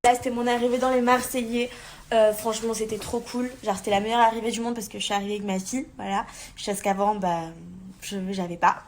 Là, c'était mon arrivée dans les Marseillais. Franchement, c'était trop cool. Genre, c'était la meilleure arrivée du monde parce que je suis arrivée avec ma fille. Voilà. Chose qu'avant, bah, j'avais pas.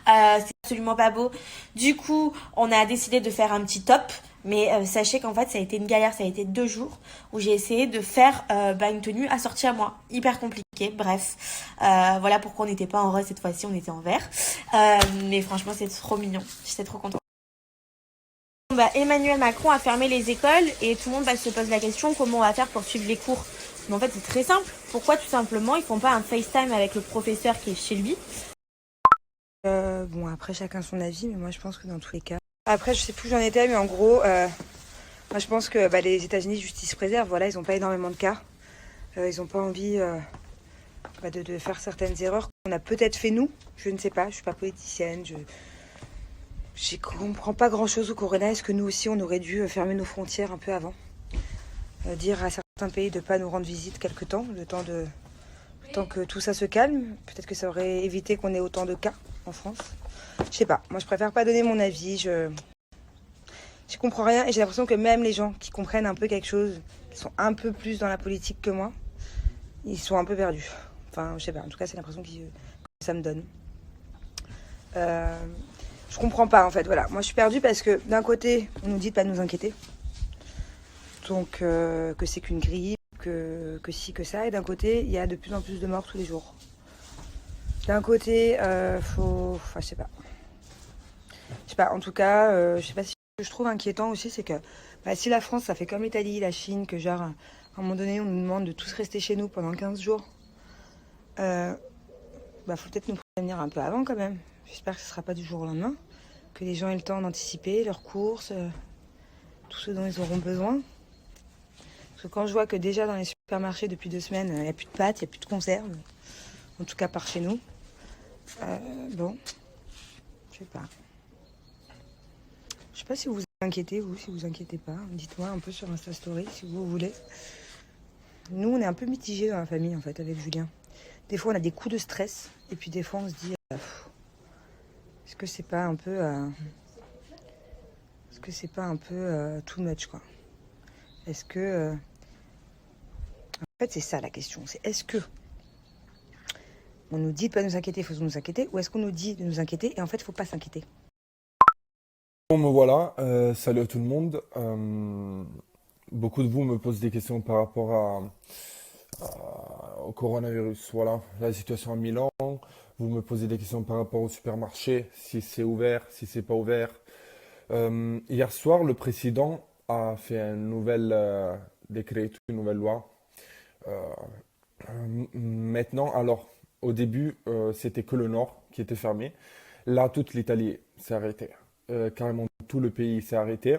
C'est absolument pas beau. Du coup, on a décidé de faire un petit top. Mais sachez qu'en fait, ça a été une galère. Ça a été 2 jours où j'ai essayé de faire une tenue assortie à moi. Hyper compliqué. Bref. Voilà pourquoi on n'était pas en rose cette fois-ci. On était en vert. Mais franchement, c'est trop mignon. J'étais trop contente. Bah, Emmanuel Macron a fermé les écoles et tout le monde se pose la question comment on va faire pour suivre les cours. Mais en fait, c'est très simple. Pourquoi tout simplement ils font pas un FaceTime avec le professeur qui est chez lui? Bon, après, chacun son avis, mais moi, je pense que dans tous les cas. Après, je sais plus où j'en étais, mais en gros, moi, je pense que les États-Unis, justice préserve, voilà, ils n'ont pas énormément de cas. Ils n'ont pas envie de faire certaines erreurs qu'on a peut-être fait nous. Je ne sais pas, je suis pas politicienne, je comprends pas grand-chose au corona. Est-ce que nous aussi, on aurait dû fermer nos frontières un peu avant? Dire à certains pays de ne pas nous rendre visite quelque temps, le temps que tout ça se calme. Peut-être que ça aurait évité qu'on ait autant de cas en France. Je sais pas, moi je préfère pas donner mon avis, je comprends rien et j'ai l'impression que même les gens qui comprennent un peu quelque chose, qui sont un peu plus dans la politique que moi, ils sont un peu perdus. Enfin, je sais pas, en tout cas c'est l'impression que ça me donne. Je comprends pas en fait, voilà. Moi je suis perdue parce que d'un côté, on nous dit de pas nous inquiéter. Donc que c'est qu'une grippe, que ci, que ça. Et d'un côté, il y a de plus en plus de morts tous les jours. D'un côté, Enfin, je sais pas. Je sais pas, en tout cas, je sais pas si... Ce que je trouve inquiétant aussi, c'est que si la France, ça fait comme l'Italie, la Chine, que genre, à un moment donné, on nous demande de tous rester chez nous pendant 15 jours, faut peut-être nous prévenir un peu avant quand même. J'espère que ce sera pas du jour au lendemain. Que les gens aient le temps d'anticiper leurs courses, tout ce dont ils auront besoin. Parce que quand je vois que déjà dans les supermarchés, depuis 2 semaines, il n'y a plus de pâtes, il n'y a plus de conserves, en tout cas par chez nous, bon, je sais pas. Je sais pas si vous vous inquiétez, vous, si vous inquiétez pas. Dites-moi un peu sur Insta Story si vous voulez. Nous, on est un peu mitigés dans la famille, en fait, avec Julien. Des fois, on a des coups de stress, et puis des fois, on se dit, est-ce que c'est pas un peu, too much, quoi. Est-ce que, en fait, c'est ça la question. C'est est-ce que on nous dit de pas nous inquiéter, il faut nous inquiéter, ou est-ce qu'on nous dit de nous inquiéter et en fait, il faut pas s'inquiéter? Bon, me voilà. Salut à tout le monde. Beaucoup de vous me posent des questions par rapport au coronavirus. Voilà, la situation à Milan. Vous me posez des questions par rapport au supermarché, si c'est ouvert, si c'est pas ouvert. Hier soir, le président a fait un nouvel décret, une nouvelle loi. Euh, Maintenant, alors, au début, c'était que le nord qui était fermé. Là, toute l'Italie s'est arrêtée. Carrément, tout le pays s'est arrêté.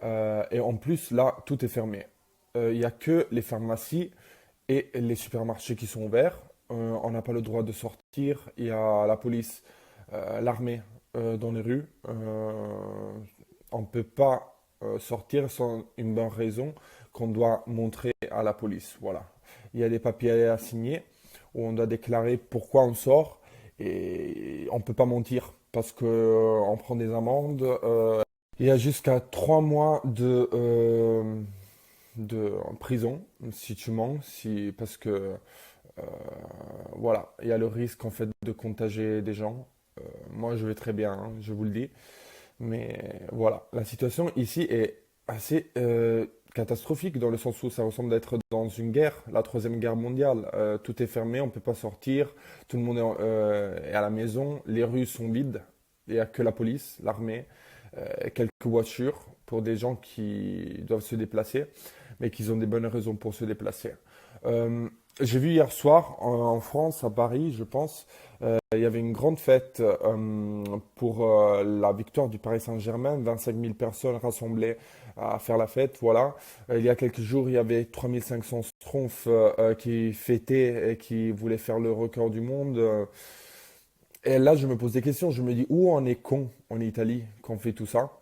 Et en plus, là, tout est fermé. Il n'y a que les pharmacies et les supermarchés qui sont ouverts. On n'a pas le droit de sortir. Il y a la police, l'armée dans les rues. On ne peut pas sortir sans une bonne raison qu'on doit montrer à la police. Voilà. Il y a des papiers à signer où on doit déclarer pourquoi on sort et on ne peut pas mentir parce qu'on prend des amendes. Il y a jusqu'à 3 mois de en prison si tu mens, parce que euh, voilà, il y a le risque en fait de contagier des gens. Moi, je vais très bien, hein, je vous le dis. Mais voilà, la situation ici est assez catastrophique dans le sens où ça ressemble d'être dans une guerre, la troisième guerre mondiale. Tout est fermé, on ne peut pas sortir, tout le monde est à la maison, les rues sont vides, il n'y a que la police, l'armée, quelques voitures pour des gens qui doivent se déplacer, mais qui ont des bonnes raisons pour se déplacer. Euh, j'ai vu hier soir en France, à Paris, je pense, il y avait une grande fête pour la victoire du Paris Saint-Germain, 25 000 personnes rassemblées à faire la fête, voilà. Il y a quelques jours, il y avait 3500 Schtroumpfs qui fêtaient et qui voulaient faire le record du monde. Et là, je me pose des questions, je me dis, où on est con en Italie quand on fait tout ça?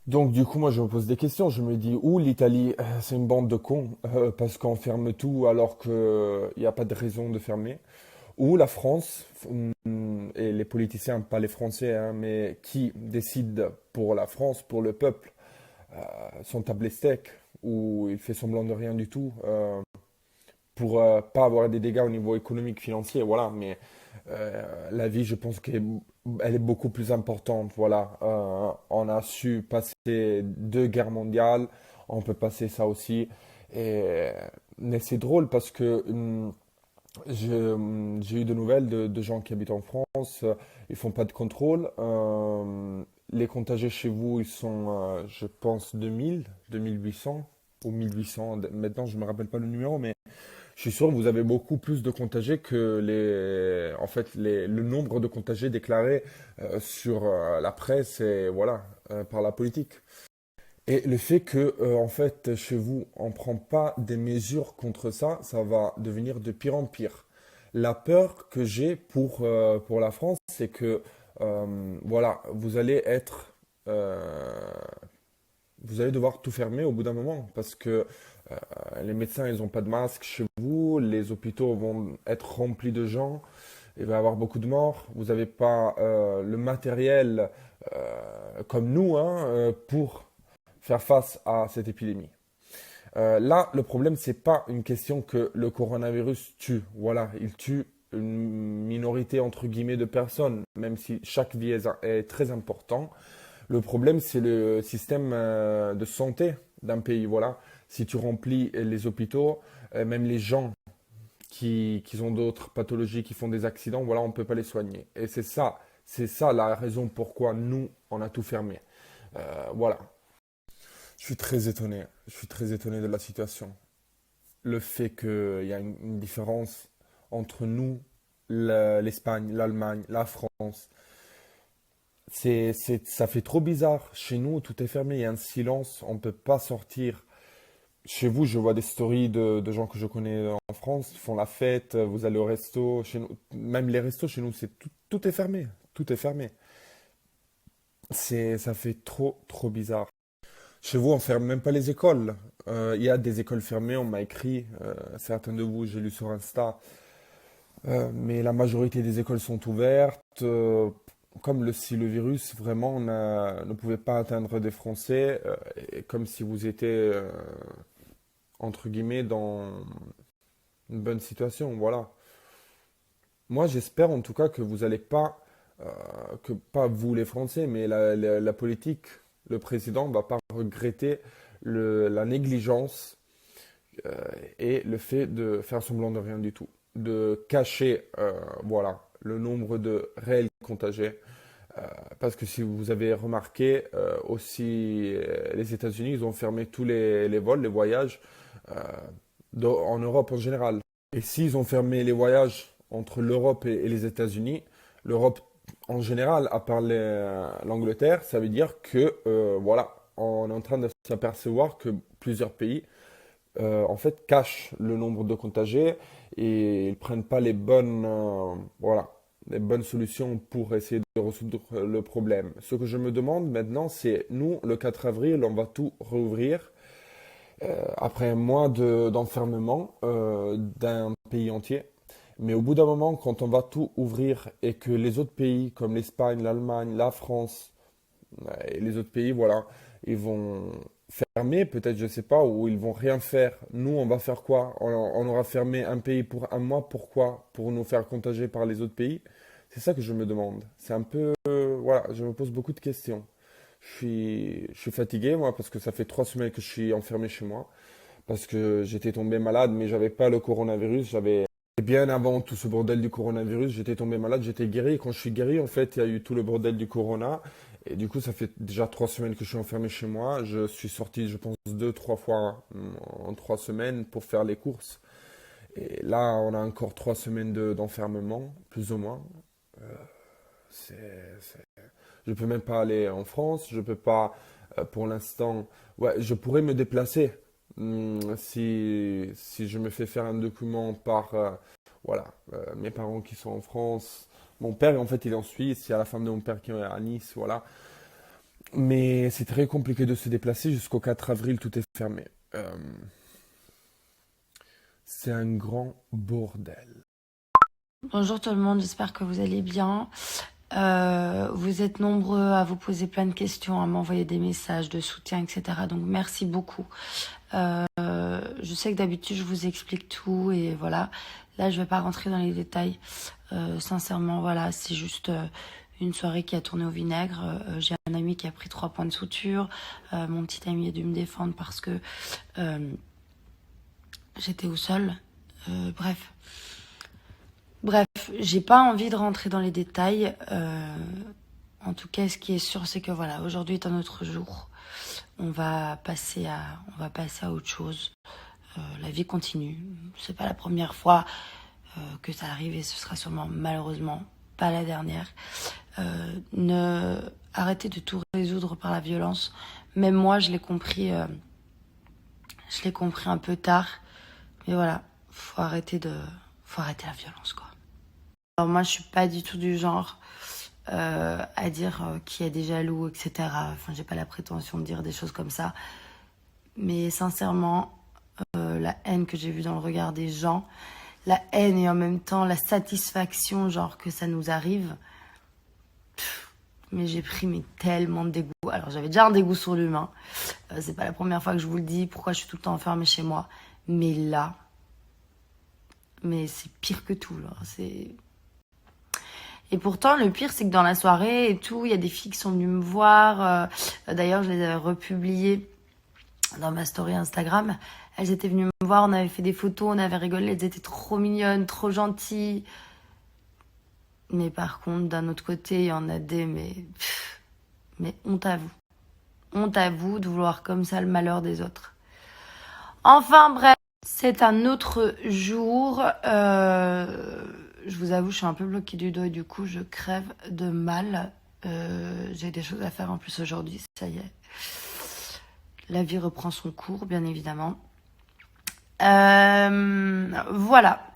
Donc du coup, moi, je me pose des questions. Je me dis, où l'Italie, c'est une bande de cons parce qu'on ferme tout alors qu'il n'y a pas de raison de fermer. Ou la France, et les politiciens, pas les Français, hein, mais qui décident pour la France, pour le peuple, son tablé steak, où il fait semblant de rien du tout pour pas avoir des dégâts au niveau économique, financier, voilà. Mais la vie, je pense elle est beaucoup plus importante, voilà. On a su passer 2 guerres mondiales, on peut passer ça aussi. Et, mais c'est drôle parce que j'ai eu de nouvelles de gens qui habitent en France, ils font pas de contrôle. Les contagiés chez vous, ils sont, je pense, 2000, 2800 ou 1800. Maintenant, je me rappelle pas le numéro, mais je suis sûr que vous avez beaucoup plus de contagiés que en fait, le nombre de contagiés déclarés sur la presse et voilà, par la politique. Et le fait que, en fait, chez vous, on ne prend pas des mesures contre ça, ça va devenir de pire en pire. La peur que j'ai pour la France, c'est que, voilà, vous allez devoir tout fermer au bout d'un moment parce que les médecins, ils n'ont pas de masque chez vous, les hôpitaux vont être remplis de gens, il va y avoir beaucoup de morts, vous n'avez pas le matériel comme nous hein, pour faire face à cette épidémie. Là, le problème, c'est pas une question que le coronavirus tue. Voilà, il tue une minorité entre guillemets de personnes, même si chaque vie est très important. Le problème, c'est le système de santé d'un pays. Voilà, si tu remplis les hôpitaux, même les gens qui ont d'autres pathologies, qui font des accidents, voilà, on ne peut pas les soigner. Et c'est ça la raison pourquoi nous, on a tout fermé. Voilà. Je suis très étonné. Je suis très étonné de la situation. Le fait qu'il y a une différence entre nous, l'Espagne, l'Allemagne, la France, ça fait trop bizarre. Chez nous, tout est fermé, il y a un silence, on ne peut pas sortir. Chez vous, je vois des stories de gens que je connais en France, ils font la fête, vous allez au resto. Chez nous, même les restos, chez nous, tout est fermé. Tout est fermé. Ça fait trop, trop bizarre. Chez vous, on ferme même pas les écoles. Il y a des écoles fermées, on m'a écrit, certains de vous, j'ai lu sur Insta, mais la majorité des écoles sont ouvertes. Comme si le virus vraiment ne pouvait pas atteindre des Français, et comme si vous étiez, entre guillemets, dans une bonne situation. Voilà. Moi, j'espère en tout cas que vous allez pas, que pas vous les Français, mais la politique, le président va pas regretter la négligence euh, et le fait de faire semblant de rien du tout, de cacher, voilà, le nombre de réels contagiés. Parce que si vous avez remarqué, aussi les États-Unis, ils ont fermé tous les vols, les voyages euh, en Europe en général. Et s'ils ont fermé les voyages entre l'Europe et les États-Unis, l'Europe en général, à part l'Angleterre, ça veut dire que voilà, on est en train de s'apercevoir que plusieurs pays en fait cachent le nombre de contagiés et ils prennent pas voilà, les bonnes solutions pour essayer de résoudre le problème. Ce que je me demande maintenant, c'est nous, le 4 avril, on va tout rouvrir après un mois d'enfermement d'un pays entier. Mais au bout d'un moment, quand on va tout ouvrir et que les autres pays comme l'Espagne, l'Allemagne, la France et les autres pays, voilà, ils vont fermer, peut-être, je sais pas, ou ils vont rien faire. Nous, on va faire quoi? On aura fermé un pays pour un mois, pourquoi? Pour nous faire contagier par les autres pays? C'est ça que je me demande. C'est un peu, voilà, je me pose beaucoup de questions. Je suis fatigué, moi, parce que ça fait 3 semaines que je suis enfermé chez moi, parce que j'étais tombé malade, mais j'avais pas le coronavirus, j'avais bien avant tout ce bordel du coronavirus, j'étais tombé malade, j'étais guéri. Et quand je suis guéri, en fait, il y a eu tout le bordel du corona. Et du coup, ça fait déjà 3 semaines que je suis enfermé chez moi. Je suis sorti, je pense, 2, 3 fois en 3 semaines pour faire les courses. Et là, on a encore 3 semaines d'enfermement, plus ou moins. Euh, c'est... Je peux même pas aller en France. Je peux pas, pour l'instant. Ouais, je pourrais me déplacer si je me fais faire un document par, voilà, mes parents qui sont en France. Mon père, en fait, il est en Suisse. Il y a la femme de mon père qui est à Nice, voilà. Mais c'est très compliqué de se déplacer. Jusqu'au 4 avril, tout est fermé. C'est un grand bordel. Bonjour tout le monde, j'espère que vous allez bien. Vous êtes nombreux à vous poser plein de questions, à m'envoyer des messages de soutien, etc. Donc merci beaucoup. Je sais que d'habitude je vous explique tout et voilà. Là je vais pas rentrer dans les détails. Sincèrement voilà, c'est juste une soirée qui a tourné au vinaigre. J'ai un ami qui a pris 3 points de suture. Mon petit ami a dû me défendre parce que j'étais au sol. Bref. Bref, j'ai pas envie de rentrer dans les détails. En tout cas, ce qui est sûr, c'est que voilà, aujourd'hui est un autre jour. On va passer à autre chose. La vie continue. C'est pas la première fois que ça arrive et ce sera sûrement malheureusement pas la dernière. Ne arrêtez de tout résoudre par la violence. Même moi, je l'ai compris un peu tard. Mais voilà, faut arrêter la violence, quoi. Alors moi, je suis pas du tout du genre à dire qu'il y a des jaloux, etc. Enfin, j'ai pas la prétention de dire des choses comme ça. Mais sincèrement, la haine que j'ai vue dans le regard des gens, la haine et en même temps la satisfaction, genre que ça nous arrive. Mais j'ai pris tellement de dégoût. Alors j'avais déjà un dégoût sur l'humain. C'est pas la première fois que je vous le dis. Pourquoi je suis tout le temps enfermée chez moi. Mais là, c'est pire que tout. Là. Et pourtant, le pire, c'est que dans la soirée et tout, il y a des filles qui sont venues me voir. D'ailleurs, je les avais republiées dans ma story Instagram. Elles étaient venues me voir, on avait fait des photos, on avait rigolé. Elles étaient trop mignonnes, trop gentilles. Mais par contre, d'un autre côté, il y en a des, mais honte à vous. Honte à vous de vouloir comme ça le malheur des autres. Enfin bref, c'est un autre jour. Je vous avoue, je suis un peu bloquée du dos et du coup, je crève de mal. J'ai des choses à faire en plus aujourd'hui, ça y est. La vie reprend son cours, bien évidemment. Voilà,